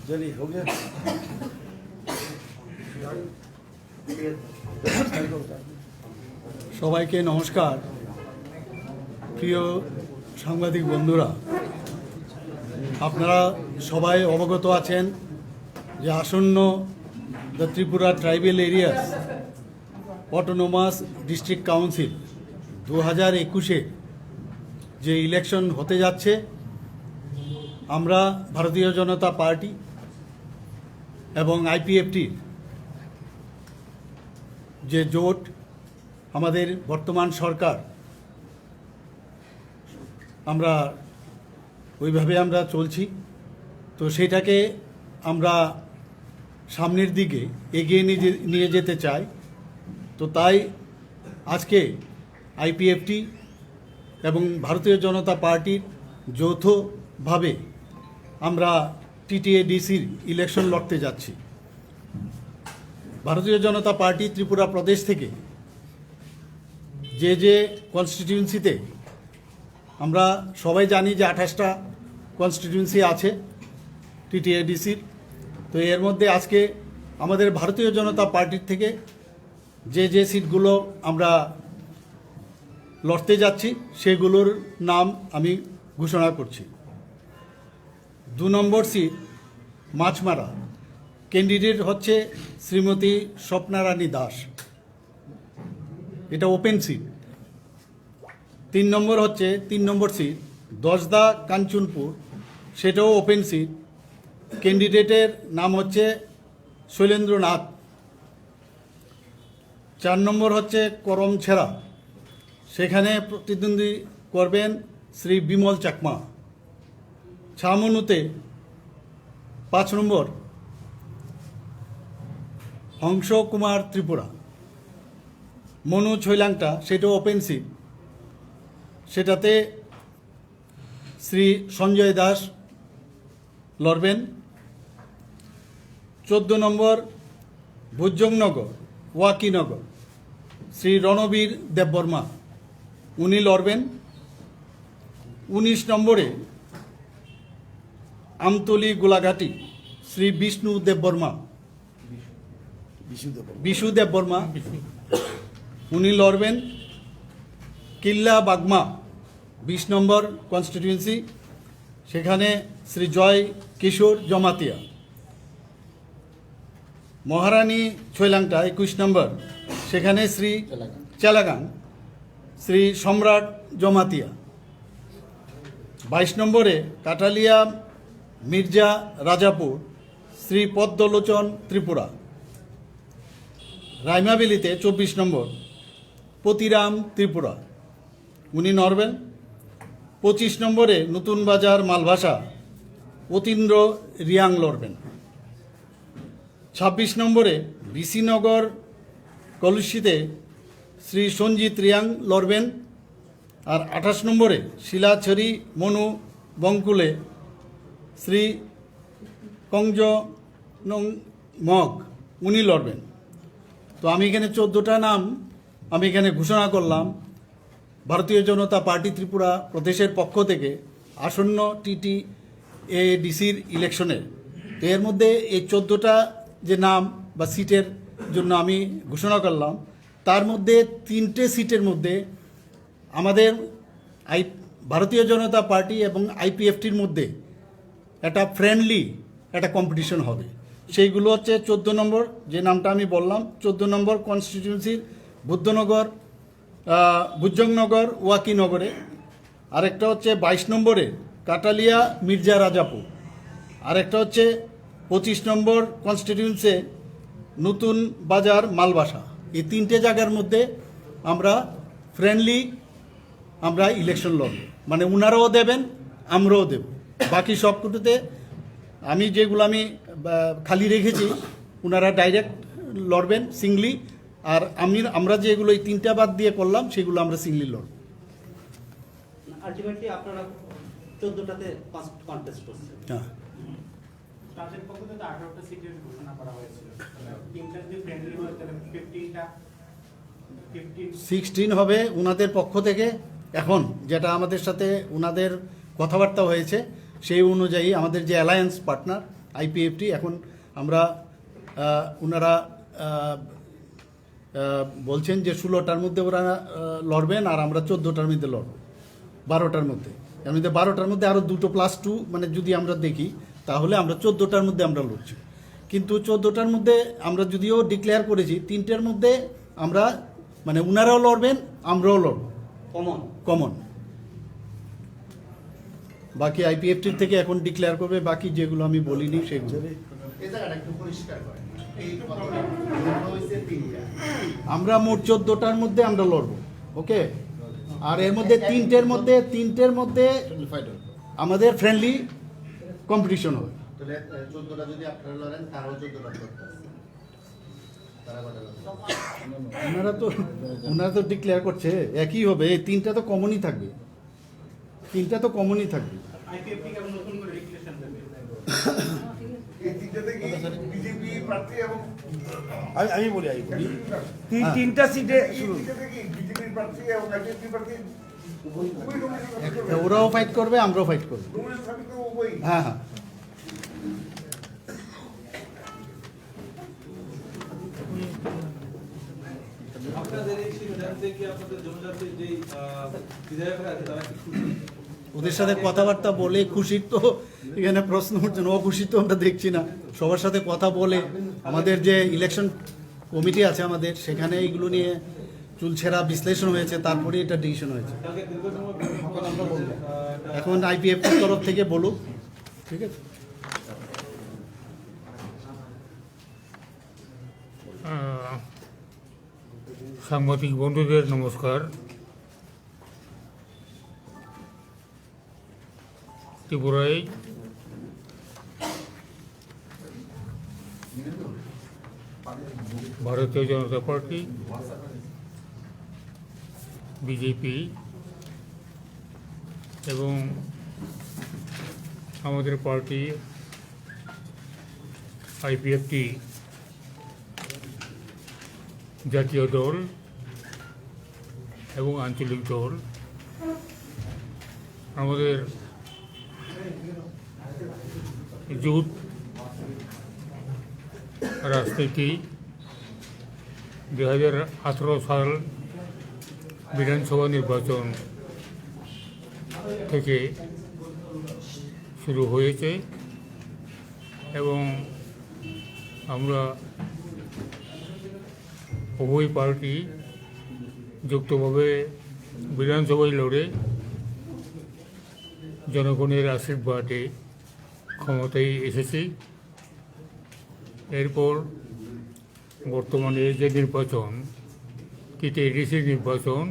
चलिए हो गया। সবাইকে নমস্কার। প্রিয় সাংবাদিক বন্ধুরা, আপনারা সবাই অবগত আছেন যে আসন্ন the Tripura tribal areas autonomous district council 2021-এ যে ইলেকশন হতে যাচ্ছে, আমরা ভারতীয় জনতা পার্টি এবং আইপিএফটির যে জোট, আমাদের বর্তমান সরকার, আমরা ওইভাবে আমরা চলছি। তো সেটাকে আমরা সামনের দিকে এগিয়ে নিয়ে যেতে চাই। তো তাই আজকে আইপিএফটি এবং ভারতীয় জনতা পার্টির যৌথভাবে আমরা টিটিএডিসির ইলেকশন লড়তে যাচ্ছি। ভারতীয় জনতা পার্টি ত্রিপুরা প্রদেশ থেকে যে কনস্টিটিউয়েন্সিতে, আমরা সবাই জানি যে 28টা কনস্টিটিউয়েন্সি আছে টিটিএডিসির। তো এর মধ্যে আজকে আমাদের ভারতীয় জনতা পার্টির থেকে যে সিটগুলো আমরা লড়তে যাচ্ছি সেগুলোর নাম আমি ঘোষণা করছি। 2 নম্বর সিট মাছমারা, ক্যান্ডিডেট হচ্ছে শ্রীমতী স্বপ্নারানী দাস, এটা ওপেন সিট। 3 নম্বর সিট দশদা কাঞ্চনপুর, সেটাও ওপেন সিট। ক্যান্ডিডেটের নাম হচ্ছে শৈলেন্দ্রনাথ। 4 নম্বর হচ্ছে করমছেড়া, সেখানে প্রতিদ্বন্দ্বী করবেন শ্রী বিমল চাকমা। ছামনুতে 5 নম্বর হংস কুমার ত্রিপুরা, মনু ছৈলাংটা, সেটাও ওপেন সিট। সেটাতে শ্রী সঞ্জয় দাস লড়বেন। 14 নম্বর ভুজংনগর ওয়াকিনগর, শ্রী রণবীর দেববর্মা, উনি লড়বেন। 19 নম্বরে আমতলি গোলাঘাটি, শ্রী বিষ্ণু দেববর্মা, বিশু দেববর্মা, উনি লড়বেন। কিল্লা বাগমা 20 নম্বর কনস্টিটিউয়েন্সি, সেখানে শ্রী জয় কিশোর জমাতিয়া। মহারানী ছৈলাংটা 21 নম্বর, সেখানে শ্রী চালাগাং শ্রী সম্রাট জমাতিয়া। 22 নম্বরে কাটালিয়া মির্জা রাজাপুর, শ্রী পদ্মলোচন ত্রিপুরা। রাইমাবেলিতে 24 নম্বর পতিরাম ত্রিপুরা, উনি লড়বেন। 25 নম্বরে নতুন বাজার মালভাষা অতীন্দ্র রিয়াং লড়বেন। 26 নম্বরে বিসিনগর কলুষিতে শ্রী সঞ্জিত রিয়াং লড়বেন। আর 28 নম্বরে শিলাছড়ি মনু বঙ্কুলে শ্রী কংজ মগ, উনি লড়বেন। তো আমি এখানে 14টা নাম আমি এখানে ঘোষণা করলাম ভারতীয় জনতা পার্টি ত্রিপুরা প্রদেশের পক্ষ থেকে আসন্ন টিটিএডিসির ইলেকশনের। তো এর মধ্যে এই 14টা যে নাম বা সিটের জন্য আমি ঘোষণা করলাম, তার মধ্যে 3টে সিটের মধ্যে আমাদের ভারতীয় জনতা পার্টি এবং আইপিএফটির মধ্যে একটা ফ্রেন্ডলি একটা কম্পিটিশন হবে। সেইগুলো হচ্ছে 14 নম্বর যে নামটা আমি বললাম, 14 নম্বর কনস্টিটিউয়েন্সির ভুজংনগর ওয়াকিনগরে। আরেকটা হচ্ছে 22 নম্বরে কাটালিয়া মির্জা রাজাপুর। আরেকটা হচ্ছে 25 নম্বর কনস্টিটিউয়েন্সে নতুন বাজার মালবাসা। এই 3টে জায়গার মধ্যে আমরা ফ্রেন্ডলি আমরা ইলেকশন লড়ব, মানে উনারাও দেবেন আমরাও দেব। বাকি সবগুলোতে আমি যেগুলো আমি খালি রেখেছি ওনারা ডাইরেক্ট লড়বেন সিঙ্গলি, আর আমরা যেগুলো এই 3টা বাদ দিয়ে করলাম সেগুলো আমরা সিঙ্গলি লড়ব। আলটিমেটলি আপনারা 14টাতে কন্টেস্ট করছেন। হ্যাঁ, তাদের পক্ষ থেকে 18টা সিটের ঘোষণা করা হয়েছিল। তিনটা যদি ফ্রেন্ডলি হয় তাহলে 16 হবে ওনাদের পক্ষ থেকে। এখন যেটা আমাদের সাথে ওনাদের কথাবার্তা হয়েছে, সেই অনুযায়ী আমাদের যে অ্যালায়েন্স পার্টনার আইপিএফটি, এখন আমরা ওনারা বলছেন যে 16টার মধ্যে ওরা লড়বেন আর আমরা 14টার মধ্যে লড়ব, 12টার মধ্যে। এর মধ্যে 12টার মধ্যে আরও 2+2, মানে যদি আমরা দেখি তাহলে আমরা 14টার মধ্যে আমরা লড়ছি। কিন্তু 14টার মধ্যে আমরা যদিও ডিক্লেয়ার করেছি, 3টের মধ্যে আমরা মানে ওনারাও লড়বেন, আমরাও লড়ব, কমন। বাকি আইপিএফটির থেকে এখন ডিক্লেয়ার করবে, বাকি যেগুলো আমি বলিনি সেগুলো। আমরা মোট 14টার মধ্যে আমরা লড়ব, ওকে। আর এর মধ্যে 3টের মধ্যে আমাদের ফ্রেন্ডলি কম্পিটিশন হবে। তাহলে 14টা যদি আপনারা লড়েন, তারাও 14টা করতে হবে। তারা কটা লড়বে? ওনারা তো ডিক্লেয়ার করছে একই হবে, এই 3টা তো কমনই থাকবে, 3টা তো কমনই থাকবে। আইপিএফটি কেমন নতুন করে রেগুলেশন দেবে? এই তিনটাতে কি বিজেপি প্রার্থী এবং আমি বলি তিনটা সিটে তিনটাতে কি বিজেপির প্রার্থী এবং আইপিএফটি প্রার্থী ওরাও ফাইট করবে, আমরাও ফাইট করবো। নমিনেশন সাবমিট করবো উভয়ই। হ্যাঁ হ্যাঁ। আপনাদের এই সিদ্ধান্তে কি আপনাদের জনজাতির যে বিধায়করা আছে তারা কি খুশি? ওদের সাথে কথাবার্তা বলে খুশি তো এখানে প্রশ্ন উঠছে না, অখুশি তো আমরা দেখছি না। সবার সাথে কথা বলে আমাদের যে ইলেকশন কমিটি আছে আমাদের, সেখানে এইগুলো নিয়ে চুলছেরা বিশ্লেষণ হয়েছে, তারপরে এটা ডিসিশন হয়েছে। কালকে দীর্ঘ সময় এখন আইপিএফটির তরফ থেকে বলুক, ঠিক আছে। সাংবাদিক বন্ধুদের নমস্কার। ত্রিপুরায় ভারতীয় জনতা পার্টি, বিজেপি এবং আমাদের পার্টি আইপিএফটি জাতীয় দল এবং আঞ্চলিক দল আমাদের জোট রাজনীতি 2018 সাল বিধানসভা নির্বাচন থেকে শুরু হয়েছে এবং আমরা উভয় পার্টি যুক্তভাবে বিধানসভায় লড়ে জনগণের আশীর্বাদে ক্ষমতায় এসেছি। এরপর বর্তমানে যে নির্বাচন, এডিসি নির্বাচন,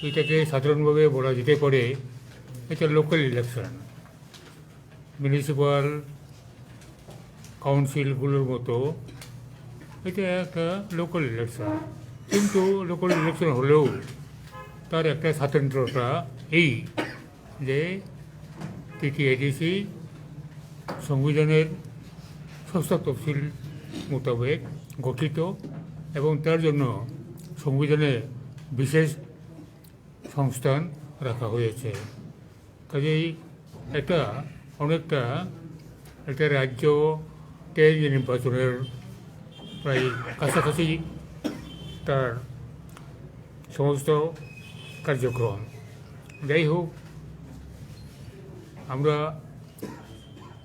এটাকে সাধারণভাবে বলা যেতে পারে এটা লোকাল ইলেকশন। মিউনিসিপ্যাল কাউন্সিলগুলোর মতো এটা একটা লোকাল ইলেকশন, কিন্তু লোকাল ইলেকশন হলেও তার একটা স্বাতন্ত্র্যতা এই যে এডিসি সংবিধানের ষষ্ঠ তফসিল মোতাবেক গঠিত এবং তার জন্য সংবিধানে বিশেষ সংস্থান রাখা হয়েছে। কাজেই এটা অনেকটা একটা রাজ্যকে নির্বাচনের প্রায় কাছাকাছি তার সমস্ত কার্যক্রম। যাই হোক, আমরা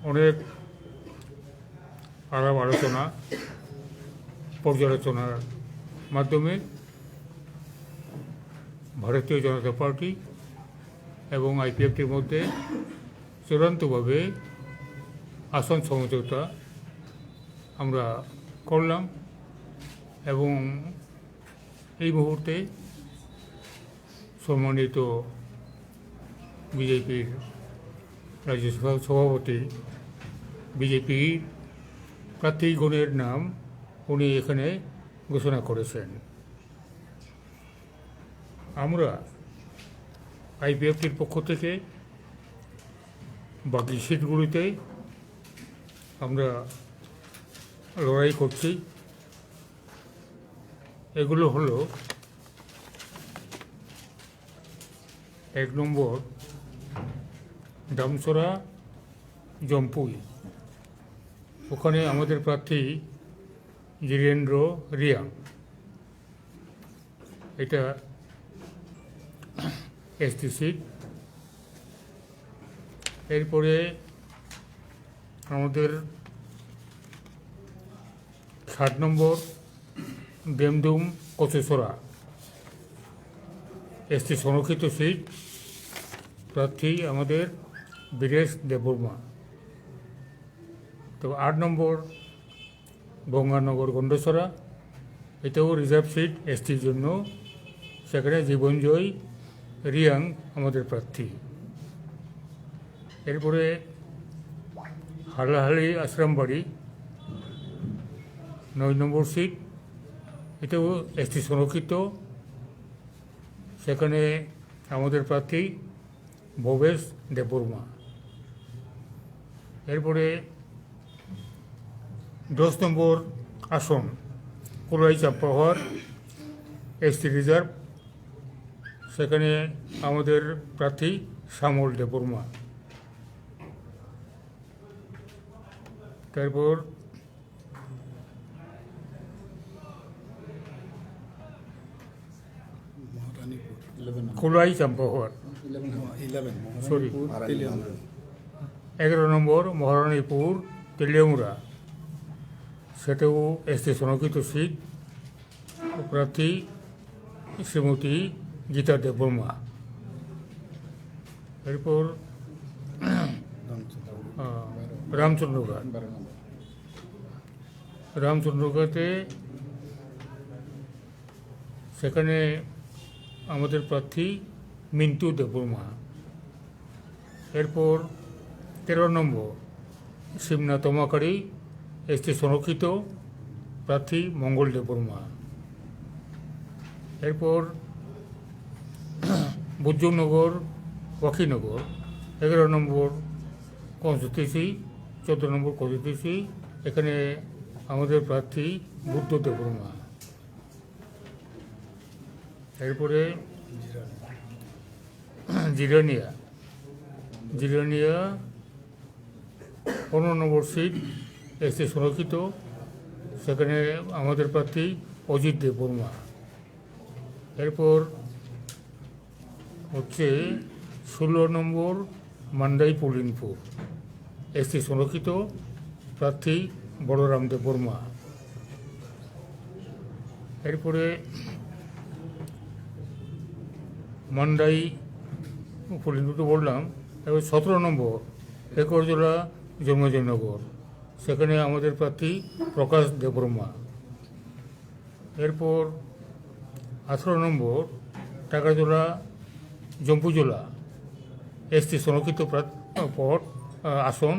অনেক আলাপ আলোচনা পর্যালোচনার মাধ্যমে ভারতীয় জনতা পার্টি এবং আইপিএফটির মধ্যে চূড়ান্তভাবে আসন সমঝোতা আমরা করলাম এবং এই মুহূর্তে সম্মানিত বিজেপির রাজ্য সভাপতি, বিজেপির প্রার্থীগণের নাম উনি এখানে ঘোষণা করেছেন। আমরা আইপিএফটির পক্ষ থেকে বাকি সিটগুলিতে আমরা লড়াই করছি। এগুলো হলো 1 নম্বর দামসরা জম্পুই। ওখানে আমাদের প্রার্থী জিরেন্দ্র রিয়া। এটা এসটি সিট। এরপরে আমাদের 60 নম্বর দেমদুম কচেছড়া এসটি সংরক্ষিত সিট, প্রার্থী আমাদের বীরেশ দেববর্মা। তো 8 নম্বর গঙ্গানগর গন্ডেছড়া, এটাও রিজার্ভ সিট এসটির জন্য, সেখানে জীবনজয় রিয়াং আমাদের প্রার্থী। এরপরে হালাহালি আশ্রামবাড়ি 9 নম্বর সিট, এটাও এসটি সংরক্ষিত, সেখানে আমাদের প্রার্থী ভবেশ দেববর্মা। এরপরে 10 নম্বর আসন কোলাই চাম্পাহার এসটি রিজার্ভ, সেখানে আমাদের প্রার্থী শ্যামল দেববর্মা। তারপর কোলাই চাম্পাহার, 11 সরি তেলিয়ামুড়া। 11 নম্বর মহারানীপুর তেলিয়ামুড়া, সেটাও এসটি সংরক্ষিত সিট, প্রার্থী শ্রীমতী গীতা দেববর্মা। এরপর রামচন্দ্রঘাট, রামচন্দ্রঘাটে সেখানে আমাদের প্রার্থী মিন্টু দেববর্মা। এরপর 13 নম্বর শিবনা তমাকারি এসটি সংরক্ষিত, প্রার্থী মঙ্গল দেববর্মা। এরপর বুজ্জনগর ওয়াকিনগর 11 নম্বর কনস্টিটিউন্সি, 14 নম্বর কনস্টিটিউন্সি, এখানে আমাদের প্রার্থী বুদ্ধ দেববর্মা। এরপরে জিরানিয়া, 15 নম্বর সিট এসটি সংরক্ষিত, সেখানে আমাদের প্রার্থী অজিত দেববর্মা। এরপর হচ্ছে 16 নম্বর মান্দাই পুলিনপুর এসটি সংরক্ষিত, প্রার্থী বড়রাম দেববর্মা। এরপরে মান্দাই পুলিনপুর তো বললাম। এবার 17 নম্বর একরজোড়া জন্মজয়নগর, সেখানে আমাদের প্রার্থী প্রকাশ দেববর্মা। এরপর 18 নম্বর টাকাজোড়া জম্পুজোলা এসটি সংরক্ষিত পদ আসন,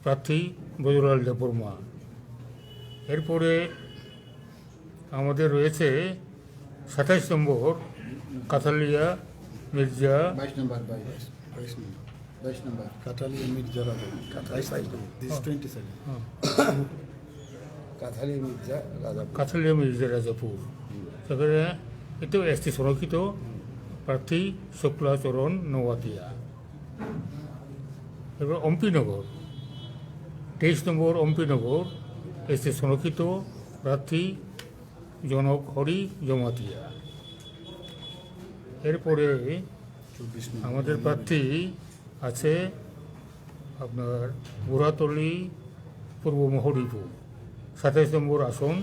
প্রার্থী ব্রজলাল দেববর্মা। এরপরে আমাদের রয়েছে 27 নম্বর কাথালিয়া মির্জা 22 নম্বর 22 নম্বর কাঠালি মির্জা রাজা। This is 27. কাঠালি মির্জা রাজা। কাথালিয়া মির্জা রাজাপুর, সেখানে এটাও এসটি সংরক্ষিত, প্রার্থী শুক্লাচরণ নওয়াতিয়া। এবার অম্পিনগর 23 নম্বর অম্পিনগর এসটি সংরক্ষিত, প্রার্থী জনক হরি জমাতিয়া। এরপরে 24 নম্বর আমাদের প্রার্থী আছে আপনার বুড়াতলি পূর্ব মহরিপুর 27 নম্বর আসন,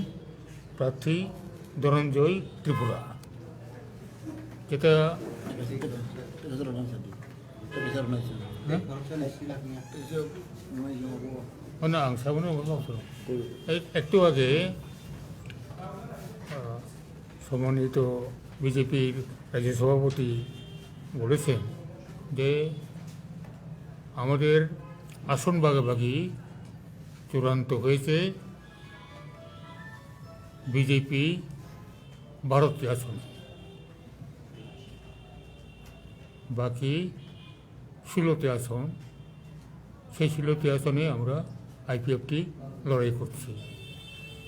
প্রার্থী ধনঞ্জয় ত্রিপুরা। যেটা না সামনে একটু আগে সম্মানিত বিজেপির রাজ্য সভাপতি বলেছেন যে আমাদের আসন ভাগাভাগি চূড়ান্ত হয়েছে, বিজেপি 12টি আসন, বাকি 16টি আসন। সেই 16টি আসনে আমরা আইপিএফটি লড়াই করছি।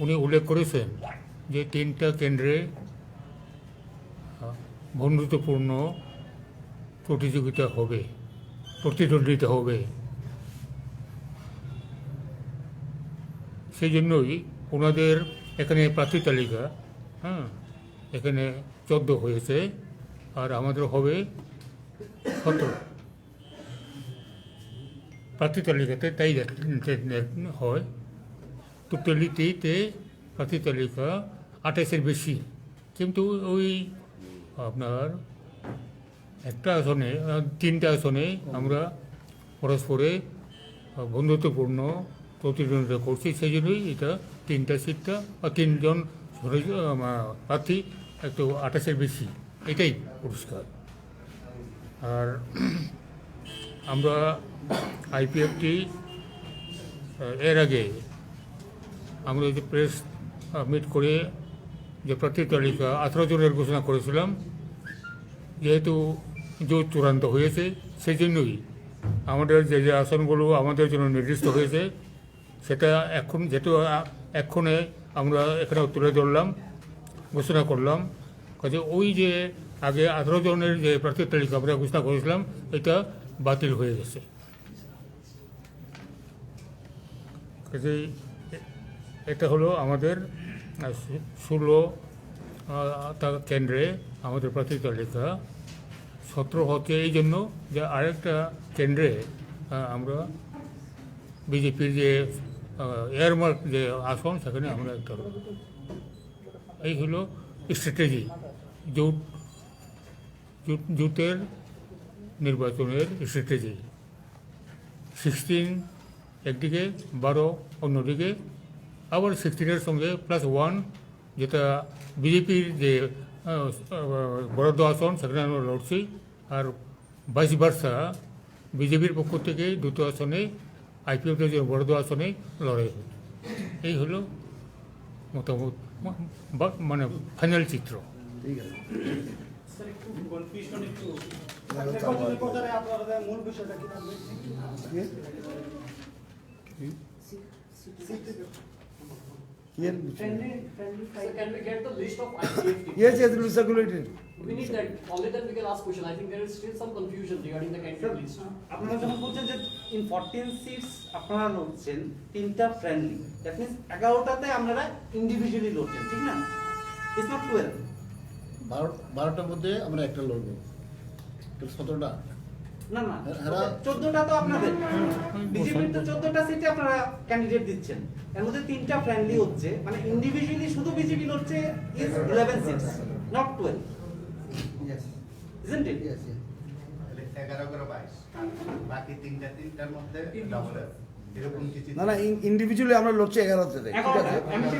উনি উল্লেখ করেছেন যে 3টা কেন্দ্রে বন্ধুত্বপূর্ণ প্রতিযোগিতা হবে, প্রতিদ্বন্দ্বিতা হবে। সেই জন্যই ওনাদের এখানে প্রার্থী তালিকা, হ্যাঁ, এখানে 14 হয়েছে, আর আমাদের হবে 17 প্রার্থী তালিকাতে, তাই হয়। টোটালিটিতে প্রার্থী তালিকা 28-এর বেশি, কিন্তু ওই আপনার একটা আসনে 3টা আসনে আমরা পরস্পরে বন্ধুত্বপূর্ণ প্রতিদ্বন্দ্বিতা করছি, সেই জন্যই এটা 3টা সিটটা বা 3 জন প্রার্থী একটু 28-এর বেশি, এটাই পুরস্কার। আর আমরা আইপিএফটি এর আগে আমরা যে প্রেস মিট করে যে প্রার্থী তালিকা 18 জনের ঘোষণা করেছিলাম, যেহেতু জোট চূড়ান্ত হয়েছে, সেই জন্যই আমাদের যে যে আসনগুলো আমাদের জন্য নির্দিষ্ট হয়েছে সেটা এখন যেহেতু এক্ষণে আমরা এখানে তুলে ধরলাম, ঘোষণা করলাম, কাজে ওই যে আগে 18 জনের যে প্রার্থী তালিকা আমরা ঘোষণা করেছিলাম এটা বাতিল হয়ে গেছে। কাজেই এটা হলো আমাদের 16টা কেন্দ্রে আমাদের প্রার্থী তালিকা। 17 হচ্ছে এই জন্য যে আরেকটা কেন্দ্রে আমরা বিজেপির যে এয়ারমার্ক যে আসন সেখানে আমরা একটা, এই হলো স্ট্র্যাটেজি জোটের নির্বাচনের স্ট্র্যাটেজি। 16 একদিকে, 12 অন্যদিকে, আবার 16-এর সঙ্গে +1 যেটা বিজেপির যে বরাদ্দ আসন সেখানে আমরা লড়ছি, আর ভাইস ভার্সা বিজেপির পক্ষ থেকে 2টো আসনে আইপিএফের যে বরাদ্দ আসনে লড়াই হয়। এই হলো মোটামুটি মানে ফাইনাল চিত্র। ঠিক আছে। স্যার একটু কনফিউশন একটু নির্বাচনী পর্যায়ে আপনাদের মূল বিষয়টা কি থাকবে? Here, Sir, can we get the list of ICF teams? Yes, yes, it will circulate it. We need that. Only then we can ask question. I think there is still some confusion regarding the candidate list. আপনারা যখন বলছেন যে in 14 seats আপনারা লড়ছেন 3টা friendly, that means 11টাতে আপনারা individually লড়ছেন, ঠিক না? It's not 12। 12টার মধ্যে আমরা একটা লড়বো, 17টা না না, এরা- 14টা তো আপনাদের, বিজেপির তো 14টা সিটে আপনারা ক্যান্ডিডেট দিচ্ছেন, এর মধ্যে 3টা ফ্রেন্ডলি হচ্ছে, মানে ইন্ডিভিজুয়ালি শুধু বিজেপি লড়ছে is 11 seats, not 12, Yes. Isn't it? Yes, yes. 11-22 বাকি 3টার মধ্যে ডাবল এরকম কিছু না না, ইন্ডিভিজুয়ালি আমরা লড়ছি 11 তে। ঠিক আছে? 11টা